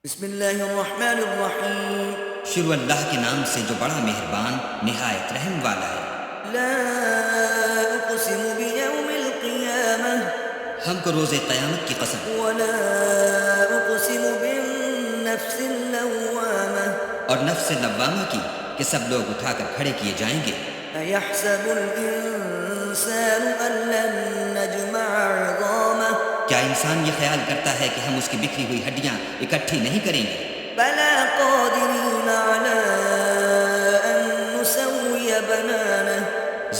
بسم اللہ الرحمن الرحیم۔ شروع اللہ کے نام سے جو بڑا مہربان نہایت رحم والا ہے۔ لا اقسم بیوم القیامہ ہم کو روز قیامت کی قسم، ولا اقسم بالنفس اللوامہ اور نفس لوامہ کی کہ سب لوگ اٹھا کر کھڑے کیے جائیں گے۔ ایحسب الانسان ان لن نجمع عظامہ کیا انسان یہ خیال کرتا ہے کہ ہم اس کی بکھری ہوئی ہڈیاں اکٹھی نہیں کریں گے؟ بلا قادرین علی ان نسوی بنانہ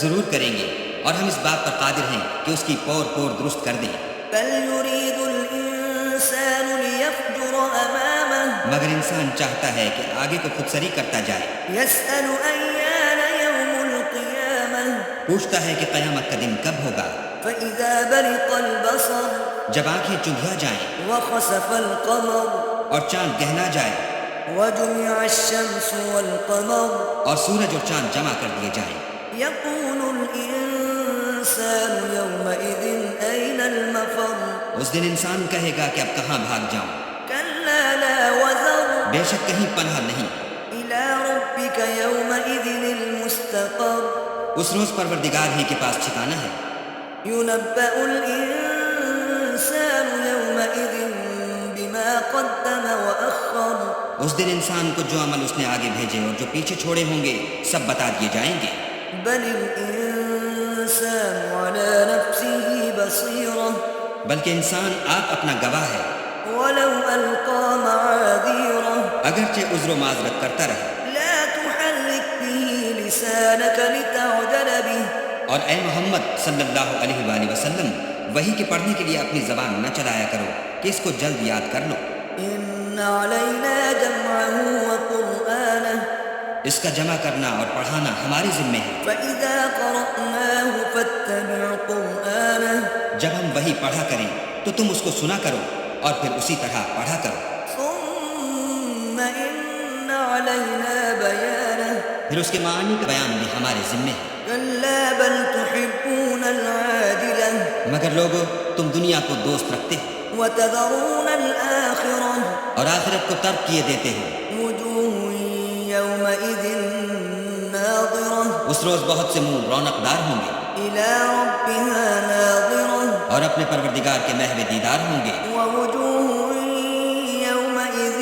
ضرور کریں گے، اور ہم اس بات پر قادر ہیں کہ اس کی پور پور درست کر دیں۔ بل یرید الانسان لیفجر امامہ مگر انسان چاہتا ہے کہ آگے کو خود سری کرتا جائے، یسأل ایان یوم القیامہ پوچھتا ہے کہ قیامت کا دن کب ہوگا۔ فإذا برق البصر جب آنکھیں چندھیا جائیں وخسف القمر اور چاند گہنا جائے وجمع الشمس والقمر اور سورج اور چاند جمع کر دیے جائیں، يقول الإنسان يومئذ أين المفر اس دن انسان کہے گا کہ اب کہاں بھاگ جاؤں، كلا لا وزر بے شک کہیں پناہ نہیں۔ إلى ربك يومئذ المستقر اس روز پروردگار ہی کے پاس ٹھکانہ ہے۔ ينبأ الإنسان يومئذ بما قدم وأخر اس دن انسان کو جو عمل اس نے آگے بھیجے اور جو پیچھے چھوڑے ہوں گے سب بتا دیے جائیں گے۔ بل الإنسان على نفسه بصيرة بلکہ انسان آپ اپنا گواہ ہے، ولو ألقى معاذيره اگرچہ عذر و معذرت کرتا رہے۔ لا تحرك به لسانك لتعجل به اور اے محمد صلی اللہ علیہ وآلہ وسلم، وحی کے پڑھنے کے لیے اپنی زبان نہ چلایا کرو کہ اس کو جلد یاد کر لو۔ إن علينا جمعه وقرآنه اس کا جمع کرنا اور پڑھانا ہمارے ذمے ہے۔ فإذا قرأناه فاتبع قرآنه جب ہم وحی پڑھا کریں تو تم اس کو سنا کرو اور پھر اسی طرح پڑھا کرو۔ ثم إن علينا بيانه پھر اس کے معنی کا بیان بھی ہمارے ذمے ہے۔ كلا بل تحبون العاجلة مگر لوگو تم دنیا کو دوست رکھتے ہو وتذرون الآخرة اور آخرت کو ترک کیے دیتے ہو۔ وجوه يومئذ ناظرة اس روز بہت سے منہ رونق دار ہوں گے إلى ربها ناظرة اور اپنے پروردگار کے محو دیدار ہوں گے، ووجوه يومئذ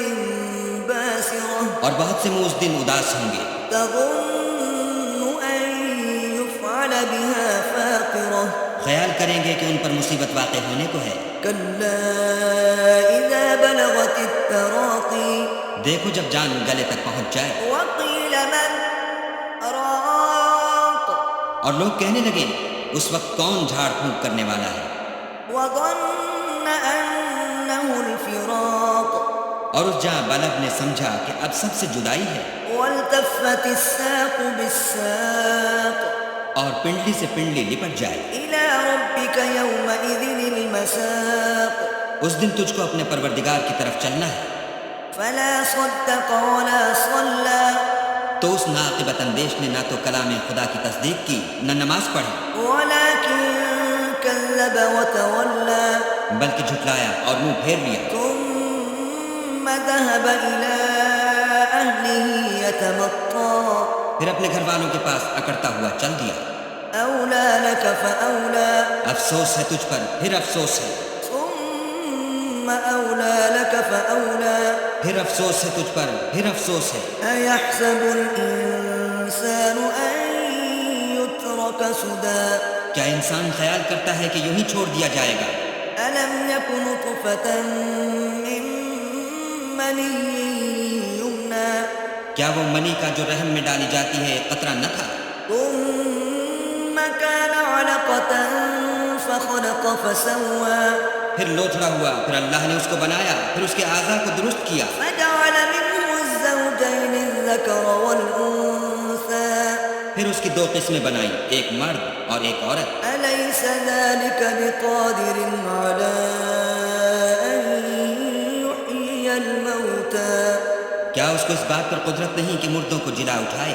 باسرة اور بہت سے منہ اس دن اداس ہوں گے، تظن أن يفعل بها فاقرة خیال کریں گے کہ ان پر مصیبت واقع ہونے کو ہے۔ كلا إذا بلغت التراقي دیکھو جب جان گلے تک پہنچ جائے وقيل من راق اور لوگ کہنے لگے اس وقت کون جھاڑ پھونک کرنے والا ہے، وظن أنه الفراق اور اس جاں بلب نے سمجھا کہ اب سب سے جدائی ہے، والتفت الساق بالساق اور پنڈلی سے پنڈلی لپٹ جائے۔ إلى ربك يومئذ المساق اس دن تجھ کو اپنے پروردگار کی طرف چلنا ہے، فلا صدق ولا صلى تو اس ناقبت اندیش نے نہ تو کلام خدا کی تصدیق کی نہ نماز پڑھی، ولكن كذب وتولى بلکہ جھٹلایا اور منہ پھیر لیا، ثم ذهب إلى أهله يتمطى پھر اپنے گھر والوں کے پاس اکڑتا ہوا چل دیا۔ أولى لك فأولى افسوس ہے تجھ پر، پھر افسوس ہے، ثم أولى لك فأولى پھر افسوس ہے تجھ پر، پھر افسوس ہے۔ أيحسب الإنسان أن يترك سدى کیا انسان خیال کرتا ہے کہ یوں ہی چھوڑ دیا جائے گا؟ ألم يك نطفة من مني يمنى کیا وہ منی کا جو رحم میں ڈالی جاتی ہے قطرہ نہ تھا؟ ثم كان علقة فخلق فسوى پھر لوتھڑا ہوا، پھر اللہ نے اس کو بنایا، پھر اس کے اعضاء کو درست کیا، فجعل منه الزوجين الذكر والأنثى پھر اس کی دو قسمیں بنائی، ایک مرد اور ایک عورت۔ أليس ذلك بقادر على أن يحيي الموتى کیا اس کو اس بات پر قدرت نہیں کہ مردوں کو جلا اٹھائے؟